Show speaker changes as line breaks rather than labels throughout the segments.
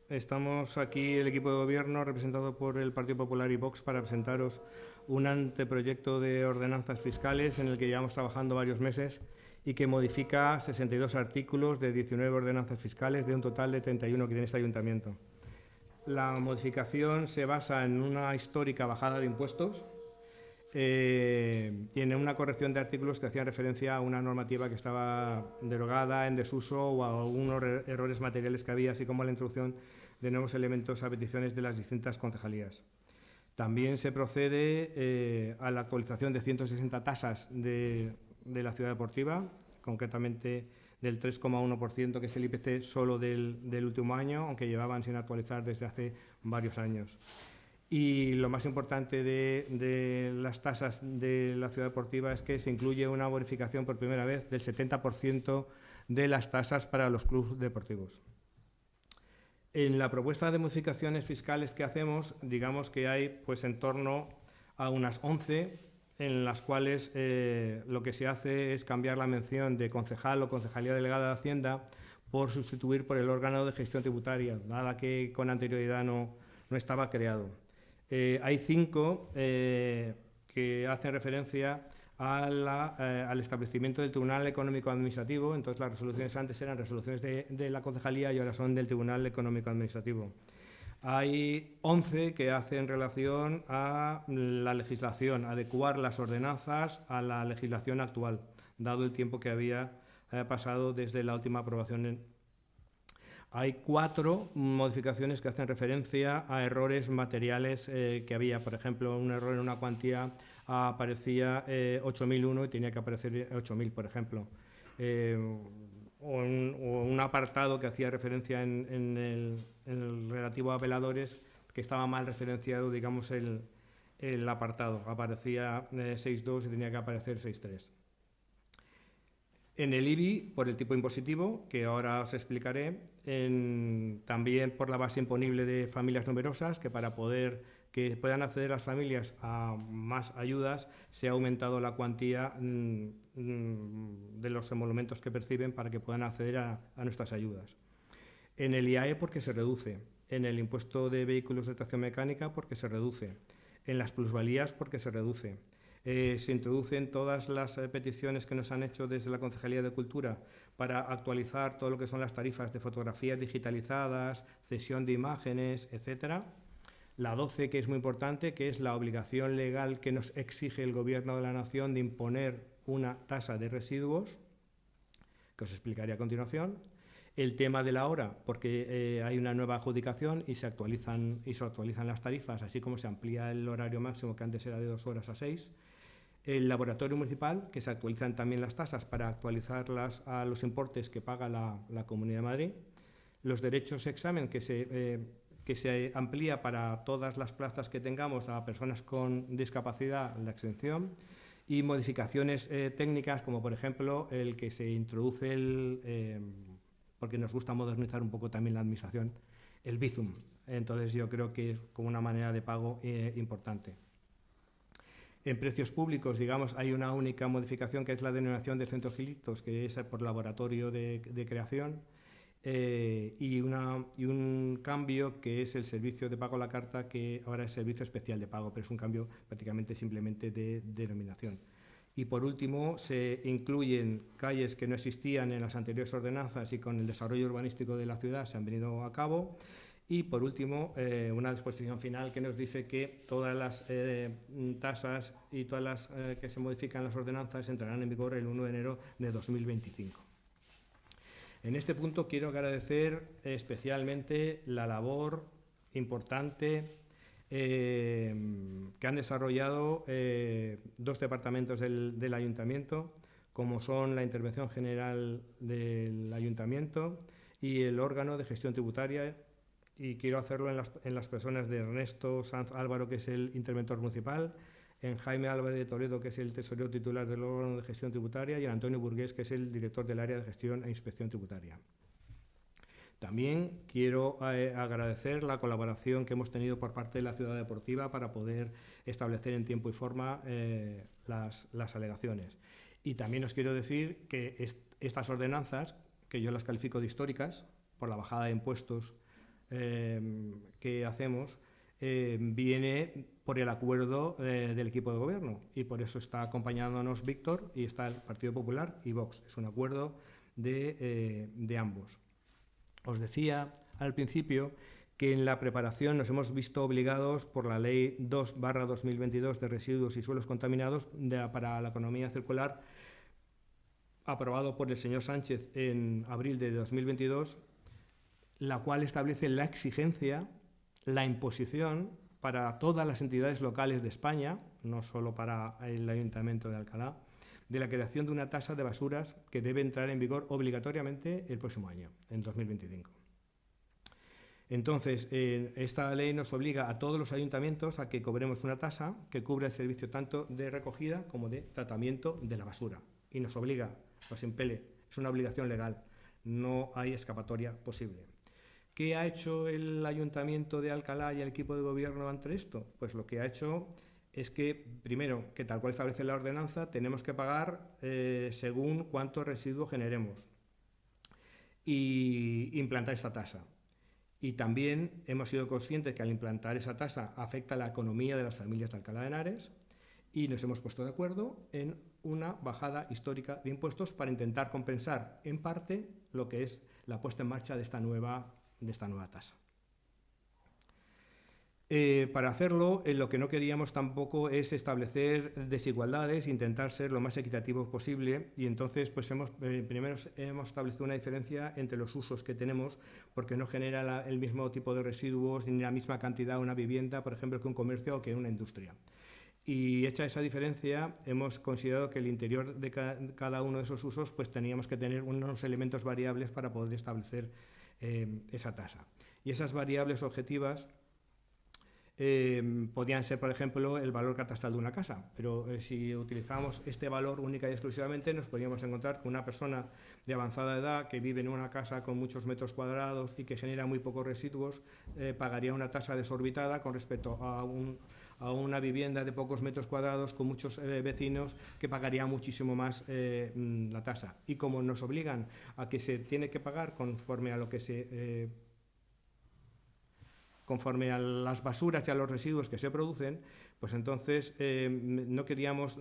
Estamos aquí, el equipo de gobierno, representado por el Partido Popular y Vox, para presentaros un anteproyecto de ordenanzas fiscales en el que llevamos trabajando varios meses y que modifica 62 artículos de 19 ordenanzas fiscales de un total de 31 que tiene este ayuntamiento. La modificación se basa en una histórica bajada de impuestos y en una corrección de artículos que hacían referencia a una normativa que estaba derogada, en desuso o a algunos errores materiales que había, así como a la introducción de nuevos elementos a peticiones de las distintas concejalías. También se procede a la actualización de 160 tasas de la ciudad deportiva, concretamente del 3,1%, que es el IPC solo del último año, aunque llevaban sin actualizar desde hace varios años. Y lo más importante de las tasas de la ciudad deportiva es que se incluye una bonificación por primera vez del 70% de las tasas para los clubes deportivos. En la propuesta de modificaciones fiscales que hacemos, digamos que hay pues en torno a unas 11 en las cuales lo que se hace es cambiar la mención de concejal o concejalía delegada de Hacienda por sustituir por el órgano de gestión tributaria, dada que con anterioridad no estaba creado. Hay 5 que hacen referencia al establecimiento del Tribunal Económico Administrativo. Entonces, las resoluciones antes eran resoluciones de la concejalía y ahora son del Tribunal Económico Administrativo. Hay 11 que hacen relación a la legislación, adecuar las ordenanzas a la legislación actual, dado el tiempo que había pasado desde la última aprobación. Hay 4 modificaciones que hacen referencia a errores materiales que había. Por ejemplo, un error en una cuantía aparecía 8.001 y tenía que aparecer 8.000, por ejemplo. O un apartado que hacía referencia en el relativo a veladores, que estaba mal referenciado, digamos, el apartado. Aparecía 6.2 y tenía que aparecer 6.3. En el IBI, por el tipo impositivo, que ahora os explicaré, también por la base imponible de familias numerosas, que para que puedan acceder las familias a más ayudas, se ha aumentado la cuantía de los emolumentos que perciben para que puedan acceder a nuestras ayudas. En el IAE, porque se reduce. En el impuesto de vehículos de tracción mecánica, porque se reduce. En las plusvalías, porque se reduce. Se introducen todas las peticiones que nos han hecho desde la Concejalía de Cultura para actualizar todo lo que son las tarifas de fotografías digitalizadas, cesión de imágenes, etcétera. La 12, que es muy importante, que es la obligación legal que nos exige el Gobierno de la Nación de imponer una tasa de residuos, que os explicaré a continuación. El tema de la hora, porque hay una nueva adjudicación y se actualizan las tarifas, así como se amplía el horario máximo, que antes era de 2 horas a 6. El laboratorio municipal, que se actualizan también las tasas para actualizarlas a los importes que paga la Comunidad de Madrid. Los derechos de examen, que se amplía para todas las plazas que tengamos a personas con discapacidad, la exención. Y modificaciones técnicas, como por ejemplo el que se introduce porque nos gusta modernizar un poco también la administración, el Bizum. Entonces yo creo que es como una manera de pago importante. En precios públicos, digamos, hay una única modificación, que es la denominación de centros ilícitos, que es por laboratorio de creación, y un cambio, que es el servicio de pago a la carta, que ahora es servicio especial de pago, pero es un cambio prácticamente simplemente de denominación. Y por último, se incluyen calles que no existían en las anteriores ordenanzas y con el desarrollo urbanístico de la ciudad se han venido a cabo. Y por último, una disposición final que nos dice que todas las tasas y todas las que se modifican las ordenanzas entrarán en vigor el 1 de enero de 2025. En este punto quiero agradecer especialmente la labor importante que han desarrollado 2 departamentos del Ayuntamiento, como son la Intervención General del Ayuntamiento y el órgano de gestión tributaria. Y quiero hacerlo en las personas de Ernesto Sanz Álvaro, que es el interventor municipal, en Jaime Álvarez de Toledo, que es el tesorero titular del órgano de gestión tributaria, y en Antonio Burgués, que es el director del área de gestión e inspección tributaria. También quiero agradecer la colaboración que hemos tenido por parte de la Ciudad Deportiva para poder establecer en tiempo y forma las alegaciones. Y también os quiero decir que estas ordenanzas, que yo las califico de históricas, por la bajada de impuestos que hacemos viene por el acuerdo del equipo de gobierno, y por eso está acompañándonos Víctor y está el Partido Popular y Vox. Es un acuerdo de ambos. Os decía al principio que en la preparación nos hemos visto obligados por la Ley 2/2022 de residuos y suelos contaminados para la economía circular, aprobado por el señor Sánchez en abril de 2022, la cual establece la exigencia, la imposición para todas las entidades locales de España, no solo para el Ayuntamiento de Alcalá, de la creación de una tasa de basuras que debe entrar en vigor obligatoriamente el próximo año, en 2025. Entonces, esta ley nos obliga a todos los ayuntamientos a que cobremos una tasa que cubra el servicio tanto de recogida como de tratamiento de la basura. Y nos obliga, nos impele, es una obligación legal, no hay escapatoria posible. ¿Qué ha hecho el Ayuntamiento de Alcalá y el equipo de gobierno ante esto? Pues lo que ha hecho es que, primero, que tal cual establece la ordenanza, tenemos que pagar según cuánto residuo generemos y implantar esta tasa. Y también hemos sido conscientes que al implantar esa tasa afecta a la economía de las familias de Alcalá de Henares, y nos hemos puesto de acuerdo en una bajada histórica de impuestos para intentar compensar en parte lo que es la puesta en marcha de esta nueva tasa. Para hacerlo, lo que no queríamos tampoco es establecer desigualdades, intentar ser lo más equitativos posible, y entonces pues primero hemos establecido una diferencia entre los usos que tenemos, porque no genera el mismo tipo de residuos ni la misma cantidad una vivienda, por ejemplo, que un comercio o que una industria. Y hecha esa diferencia, hemos considerado que el interior de cada uno de esos usos pues teníamos que tener unos elementos variables para poder establecer esa tasa. Y esas variables objetivas podían ser, por ejemplo, el valor catastral de una casa, pero si utilizamos este valor única y exclusivamente, nos podríamos encontrar con una persona de avanzada edad que vive en una casa con muchos metros cuadrados y que genera muy pocos residuos, pagaría una tasa desorbitada con respecto a una vivienda de pocos metros cuadrados con muchos vecinos, que pagaría muchísimo más la tasa. Y como nos obligan a que se tiene que pagar conforme a lo que conforme a las basuras y a los residuos que se producen, pues entonces no queríamos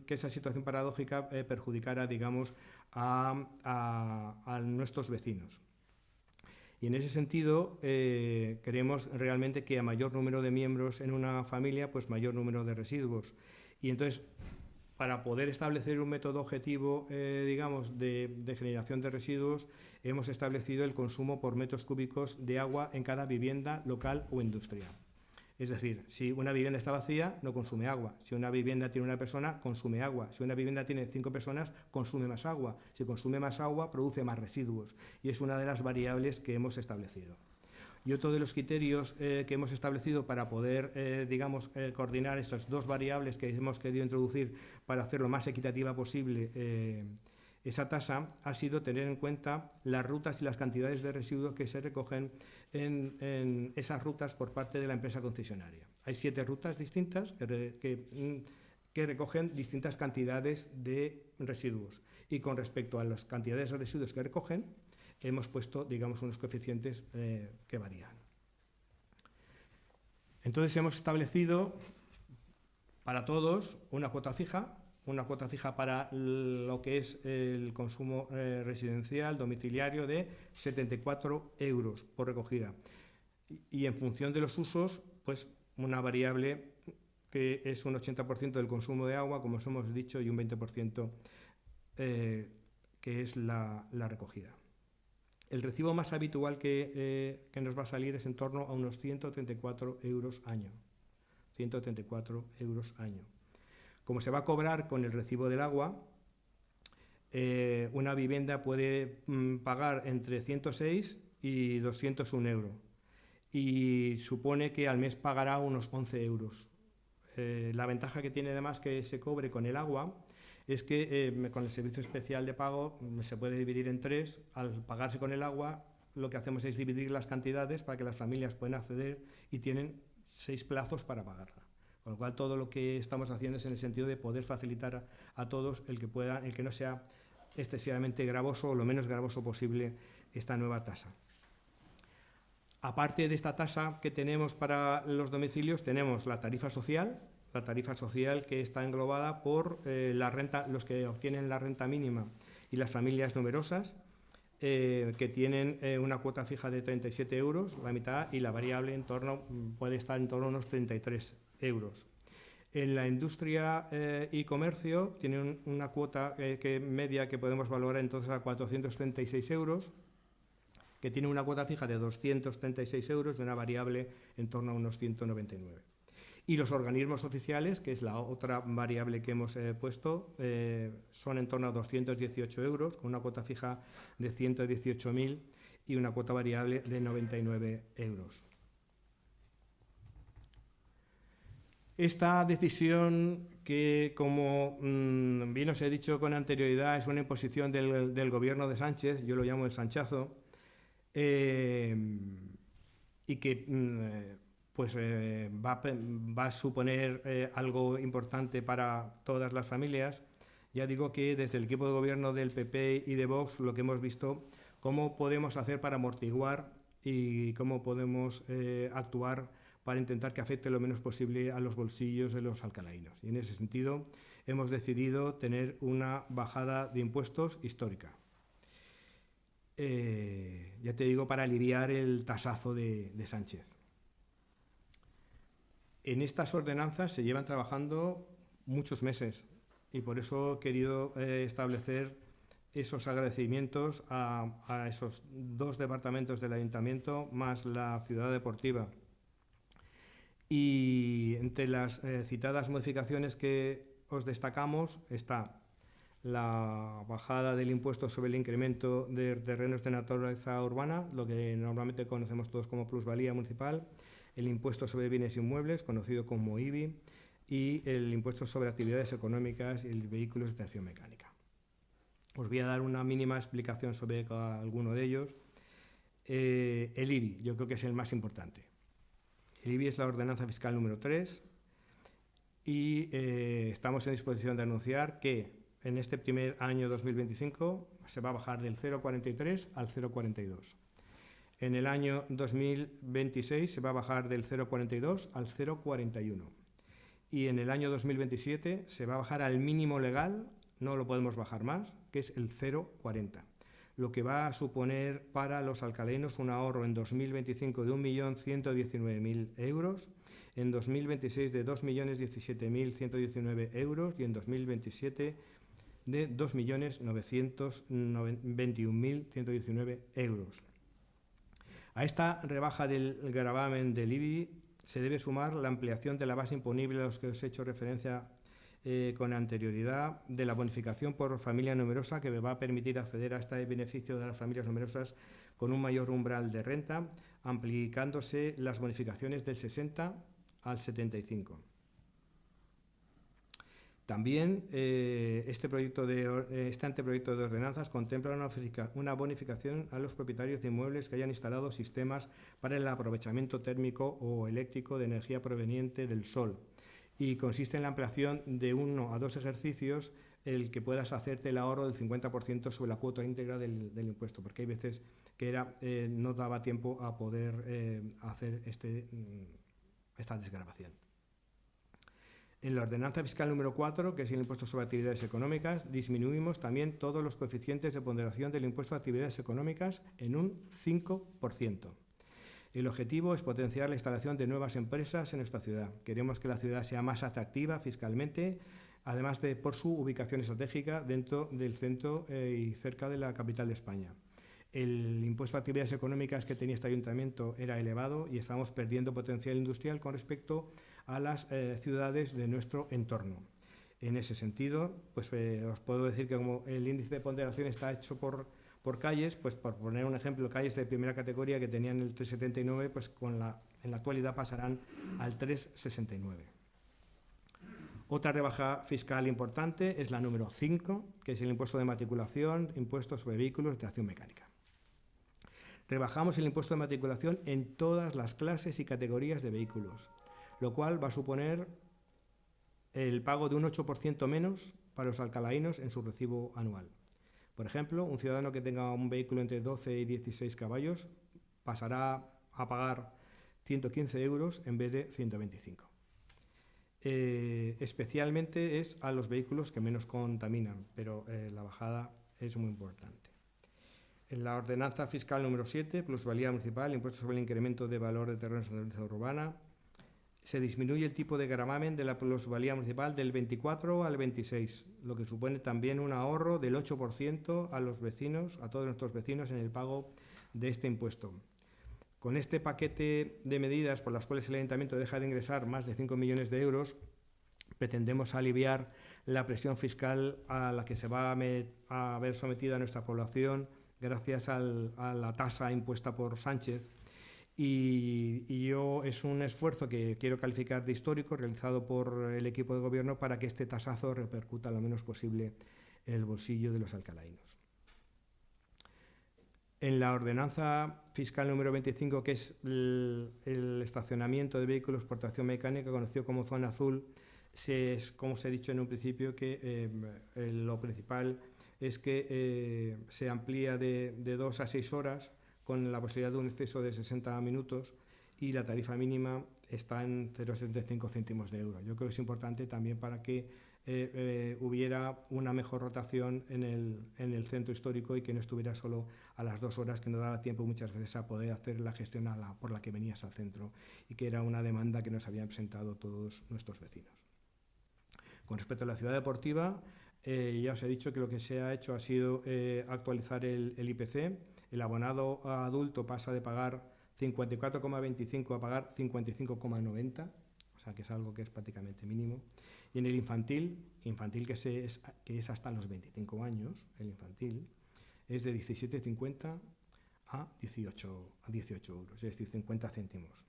que esa situación paradójica perjudicara, digamos, a nuestros vecinos. Y en ese sentido, queremos realmente que a mayor número de miembros en una familia, pues mayor número de residuos. Y entonces, para poder establecer un método objetivo, digamos, de generación de residuos, hemos establecido el consumo por metros cúbicos de agua en cada vivienda local o industrial. Es decir, si una vivienda está vacía, no consume agua. Si una vivienda tiene una persona, consume agua. Si una vivienda tiene 5 personas, consume más agua. Si consume más agua, produce más residuos. Y es una de las variables que hemos establecido. Y otro de los criterios que hemos establecido para poder, digamos, coordinar estas dos variables que hemos querido introducir para hacer lo más equitativa posible esa tasa, ha sido tener en cuenta las rutas y las cantidades de residuos que se recogen en esas rutas por parte de la empresa concesionaria. Hay 7 rutas distintas que recogen distintas cantidades de residuos, y con respecto a las cantidades de residuos que recogen, hemos puesto, digamos, unos coeficientes que varían. Entonces hemos establecido para todos una cuota fija para lo que es el consumo residencial, domiciliario, de 74 euros por recogida. Y en función de los usos, pues una variable que es un 80% del consumo de agua, como os hemos dicho, y un 20% que es la recogida. El recibo más habitual que nos va a salir es en torno a unos 134 euros año. 134 euros año. Como se va a cobrar con el recibo del agua, una vivienda puede pagar entre 106 y 201 euros, y supone que al mes pagará unos 11 euros. La ventaja que tiene además que se cobre con el agua es que con el servicio especial de pago se puede dividir en 3. Al pagarse con el agua, lo que hacemos es dividir las cantidades para que las familias puedan acceder, y tienen 6 plazos para pagarla. Con lo cual, todo lo que estamos haciendo es en el sentido de poder facilitar a todos el que no sea excesivamente gravoso o lo menos gravoso posible esta nueva tasa. Aparte de esta tasa que tenemos para los domicilios, tenemos la tarifa social que está englobada por la renta, los que obtienen la renta mínima y las familias numerosas, que tienen una cuota fija de 37 euros, la mitad, y la variable puede estar en torno a unos 33 euros. En la industria y comercio tienen una cuota media que podemos valorar entonces a 436 euros, que tiene una cuota fija de 236 euros y una variable en torno a unos 199. Y los organismos oficiales, que es la otra variable que hemos puesto, son en torno a 218 euros, con una cuota fija de 118.000 y una cuota variable de 99 euros. Esta decisión, que como bien os he dicho con anterioridad, es una imposición del gobierno de Sánchez, yo lo llamo el sanchazo, y que va a suponer algo importante para todas las familias. Ya digo que desde el equipo de gobierno del PP y de Vox lo que hemos visto, cómo podemos hacer para amortiguar y cómo podemos actuar para intentar que afecte lo menos posible a los bolsillos de los alcalainos. Y en ese sentido hemos decidido tener una bajada de impuestos histórica. Ya te digo, para aliviar el tasazo de Sánchez. En estas ordenanzas se llevan trabajando muchos meses y por eso he querido establecer esos agradecimientos a esos dos departamentos del Ayuntamiento más la Ciudad Deportiva. Y entre las citadas modificaciones que os destacamos está la bajada del impuesto sobre el incremento de terrenos de naturaleza urbana, lo que normalmente conocemos todos como plusvalía municipal, el impuesto sobre bienes inmuebles, conocido como IBI, y el impuesto sobre actividades económicas y vehículos de tracción mecánica. Os voy a dar una mínima explicación sobre cada alguno de ellos. El IBI, yo creo que es el más importante. El IBI es la ordenanza fiscal número 3 y estamos en disposición de anunciar que en este primer año 2025 se va a bajar del 0,43 al 0,42. En el año 2026 se va a bajar del 0,42 al 0,41. Y en el año 2027 se va a bajar al mínimo legal, no lo podemos bajar más, que es el 0,40. Lo que va a suponer para los alcalainos un ahorro en 2025 de 1.119.000 euros, en 2026 de 2.017.119 euros y en 2027 de 2.921.119 euros. A esta rebaja del gravamen del IBI se debe sumar la ampliación de la base imponible a los que os he hecho referencia con anterioridad, de la bonificación por familia numerosa, que me va a permitir acceder a este beneficio de las familias numerosas con un mayor umbral de renta, aplicándose las bonificaciones del 60 al 75. También este anteproyecto de ordenanzas contempla una bonificación a los propietarios de inmuebles que hayan instalado sistemas para el aprovechamiento térmico o eléctrico de energía proveniente del sol, y consiste en la ampliación de 1 a 2 ejercicios el que puedas hacerte el ahorro del 50% sobre la cuota íntegra del impuesto, porque hay veces que no daba tiempo a poder hacer esta desgravación. En la ordenanza fiscal número 4, que es el impuesto sobre actividades económicas, disminuimos también todos los coeficientes de ponderación del impuesto de actividades económicas en un 5%. El objetivo es potenciar la instalación de nuevas empresas en nuestra ciudad. Queremos que la ciudad sea más atractiva fiscalmente, además de por su ubicación estratégica dentro del centro y cerca de la capital de España. El impuesto a actividades económicas que tenía este ayuntamiento era elevado y estamos perdiendo potencial industrial con respecto a las ciudades de nuestro entorno. En ese sentido, pues os puedo decir que como el índice de ponderación está hecho por calles, pues por poner un ejemplo, calles de primera categoría que tenían el 3,79, pues en la actualidad pasarán al 3,69. Otra rebaja fiscal importante es la número 5, que es el impuesto de matriculación, impuesto sobre vehículos de tracción mecánica. Rebajamos el impuesto de matriculación en todas las clases y categorías de vehículos, lo cual va a suponer el pago de un 8% menos para los alcalainos en su recibo anual. Por ejemplo, un ciudadano que tenga un vehículo entre 12 y 16 caballos pasará a pagar 115 euros en vez de 125. Especialmente es a los vehículos que menos contaminan, pero la bajada es muy importante. En la ordenanza fiscal número 7, plusvalía municipal, impuesto sobre el incremento de valor de terrenos en naturaleza urbana, se disminuye el tipo de gravamen de la plusvalía municipal del 24 al 26, lo que supone también un ahorro del 8% a los vecinos, a todos nuestros vecinos, en el pago de este impuesto. Con este paquete de medidas por las cuales el Ayuntamiento deja de ingresar más de 5 millones de euros, pretendemos aliviar la presión fiscal a la que se va a ver sometida nuestra población gracias a la tasa impuesta por Sánchez. Y yo es un esfuerzo que quiero calificar de histórico realizado por el equipo de gobierno para que este tasazo repercuta lo menos posible en el bolsillo de los alcalainos. En la ordenanza fiscal número 25, que es el estacionamiento de vehículos por tracción mecánica, conocido como zona azul, como os he dicho en un principio, que lo principal es que se amplía de 2 a 6 horas con la posibilidad de un exceso de 60 minutos y la tarifa mínima está en 0,75 céntimos de euro. Yo creo que es importante también para que hubiera una mejor rotación en el centro histórico y que no estuviera solo a las 2 horas, que no daba tiempo muchas veces a poder hacer la gestión por la que venías al centro, y que era una demanda que nos habían presentado todos nuestros vecinos. Con respecto a la ciudad deportiva, ya os he dicho que lo que se ha hecho ha sido actualizar el IPC. El abonado adulto pasa de pagar 54,25 a pagar 55,90, o sea que es algo que es prácticamente mínimo. Y en el infantil que es hasta los 25 años, el infantil, es de 17,50 a 18 euros, es decir, 50 céntimos.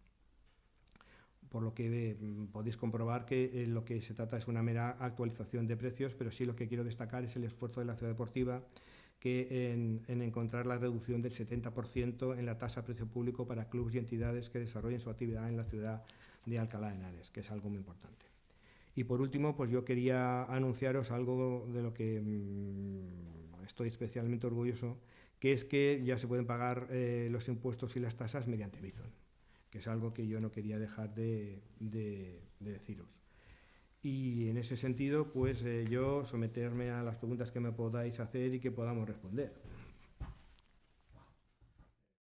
Por lo que podéis comprobar que lo que se trata es una mera actualización de precios, pero sí lo que quiero destacar es el esfuerzo de la ciudad deportiva que en encontrar la reducción del 70% en la tasa de precio público para clubes y entidades que desarrollen su actividad en la ciudad de Alcalá de Henares, que es algo muy importante. Y por último, pues yo quería anunciaros algo de lo que estoy especialmente orgulloso, que es que ya se pueden pagar los impuestos y las tasas mediante Bizum, que es algo que yo no quería dejar de deciros. Y en ese sentido, pues yo someterme a las preguntas que me podáis hacer y que podamos responder.